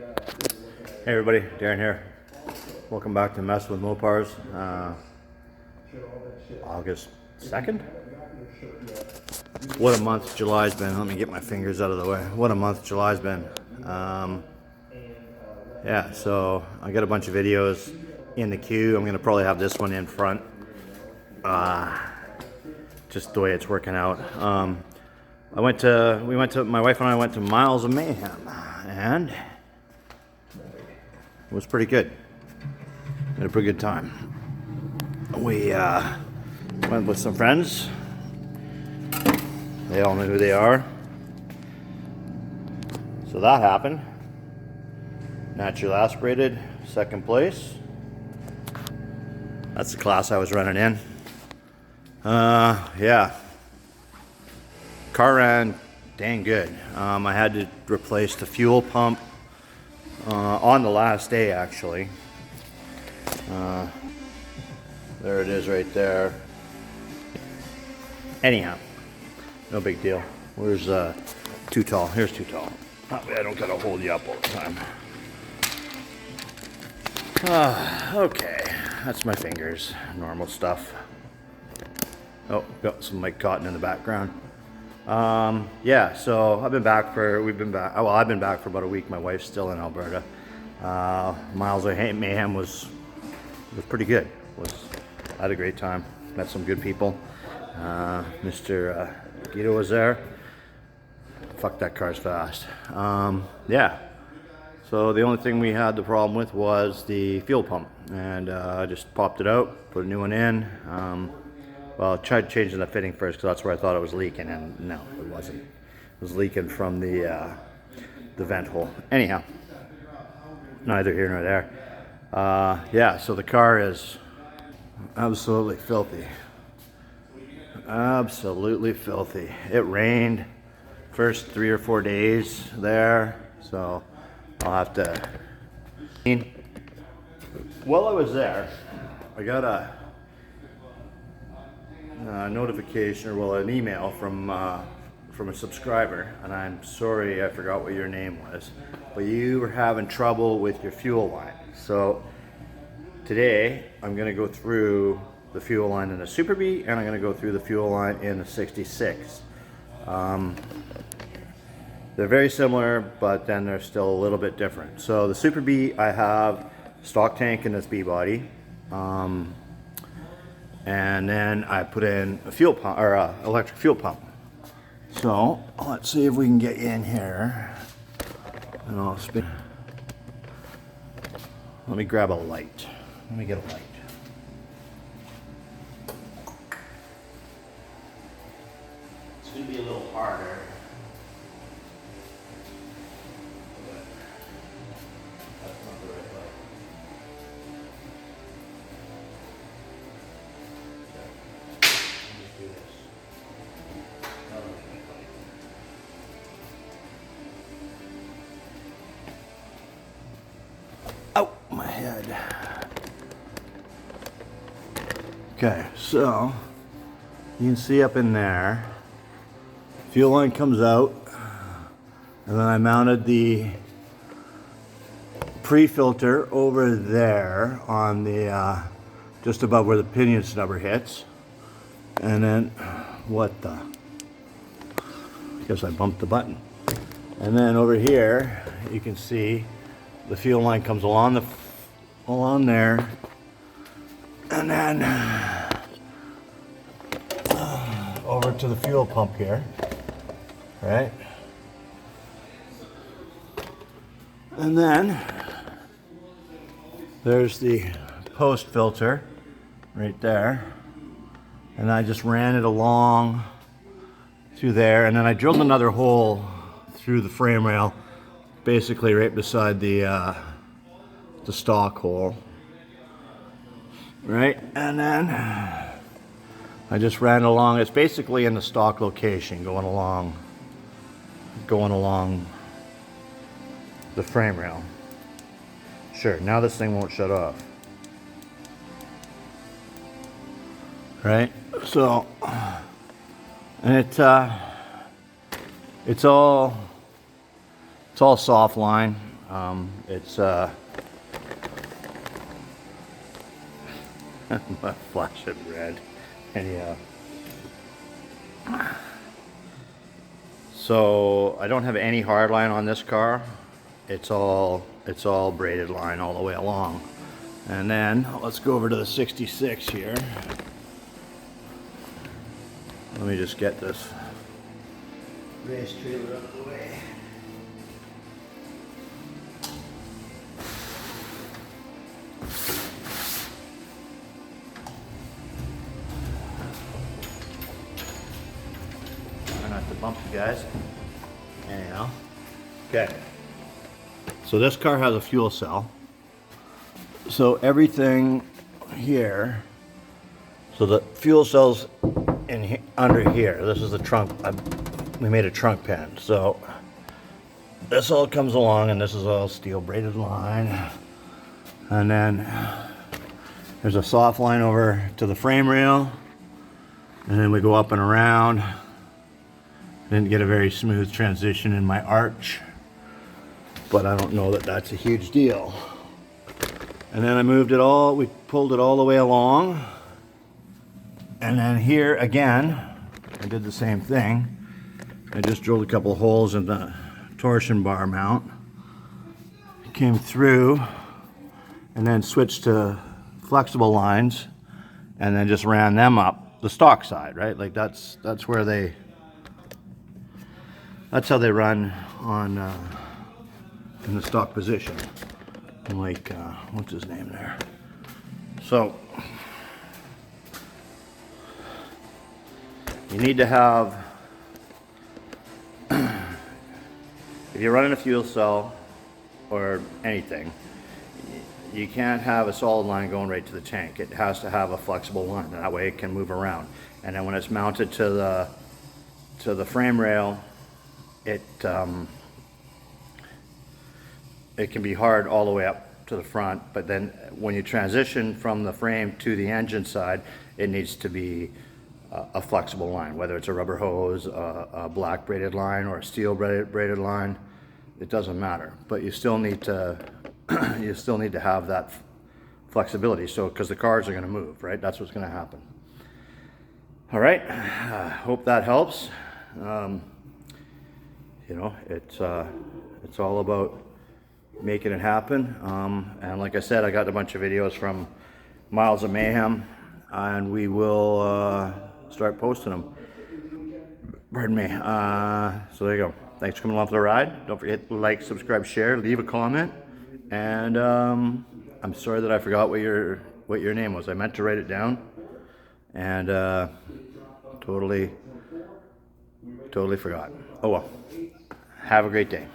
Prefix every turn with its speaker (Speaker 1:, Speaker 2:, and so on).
Speaker 1: Hey everybody, Darren here. Welcome back to Mess with Mopars. August 2nd? What a month July's been. Let me get my fingers out of the way. What a month July's been. Yeah, so I got a bunch of videos in the queue. I'm going to probably have this one in front. Just the way it's working out. My wife and I went to Miles of Mayhem, and it was pretty good. Had a pretty good time. We went with some friends. They all know who they are. So that happened. Naturally aspirated, second place. That's the class I was running in. Yeah. Car ran dang good. I had to replace the fuel pump on the last day, actually. There it is right there. Anyhow, no big deal. Where's Too Tall? Here's Too Tall. That way I don't gotta hold you up all the time. Okay, that's my fingers. Normal stuff. Oh, got some Mike Cotton in the background. Yeah, so I've been back for about a week. My wife's still in Alberta. Miles of Mayhem was pretty good. I had a great time. Met some good people. Mr. Guido was there. Fuck, that car's fast. Yeah. So the only thing we had the problem with was the fuel pump, and I just popped it out, put a new one in. Well, I tried changing the fitting first because that's where I thought it was leaking, and no, it wasn't. It was leaking from the vent hole. Anyhow, neither here nor there. Yeah, so the car is absolutely filthy. Absolutely filthy. It rained first 3 or 4 days there, so I'll have to. While I was there, I got a notification, or well, an email from a subscriber, and I'm sorry I forgot what your name was, but you were having trouble with your fuel line. So today I'm going to go through the fuel line in the Super Bee, and I'm going to go through the fuel line in the 66. They're very similar, but then they're still a little bit different. So the Super Bee, I have stock tank in this B body. And then I put in a fuel pump, or electric fuel pump. So let's see if we can get in here. And I'll spin. Let me grab a light. Let me get a light. It's going to be a little harder. That's not the right light. Oh, my head. Okay, so you can see up in there, fuel line comes out, and then I mounted the pre-filter over there on the just above where the pinion snubber hits. And then what the, I guess I bumped the button. And then over here you can see the fuel line comes along there, and then over to the fuel pump here, right? And then there's the post filter right there, and I just ran it along through there, and then I drilled another hole through the frame rail, basically right beside the stock hole, right? And then I just ran along. It's basically in the stock location, going along the frame rail. Sure, now this thing won't shut off. Right? So, and it's all soft line. It's flash it red. Anyhow. So I don't have any hard line on this car. It's all braided line all the way along. And then let's go over to the 66 here. Let me just get this race trailer out of the way. Try not to bump you guys. Anyhow. Okay. So this car has a fuel cell. So everything here, so the fuel cell's in under here. This is the trunk. We made a trunk pen. So this all comes along, and this is all steel braided line. And then there's a soft line over to the frame rail, and then we go up and around. Didn't get a very smooth transition in my arch, but I don't know that that's a huge deal. And then I moved it all, we pulled it all the way along. And then here again, I did the same thing. I just drilled a couple of holes in the torsion bar mount. Came through and then switched to flexible lines and then just ran them up the stock side, right? Like that's where that's how they run on in the stock position. Like, what's his name there? So, you need to have, if you're running a fuel cell or anything, you can't have a solid line going right to the tank. It has to have a flexible line. That way it can move around. And then when it's mounted to the frame rail, it can be hard all the way up to the front, but then when you transition from the frame to the engine side, it needs to be a flexible line, whether it's a rubber hose, a black braided line, or a steel braided line. It doesn't matter, but you still need to have that flexibility. So, because the cars are going to move, right? That's what's going to happen. All right. Hope that helps. You know, it's all about making it happen. And like I said, I got a bunch of videos from Miles of Mayhem, and we will start posting them. Pardon me. So there you go. Thanks for coming along for the ride. Don't forget to like, subscribe, share, leave a comment. And I'm sorry that I forgot what your name was. I meant to write it down, and totally forgot. Oh well. Have a great day.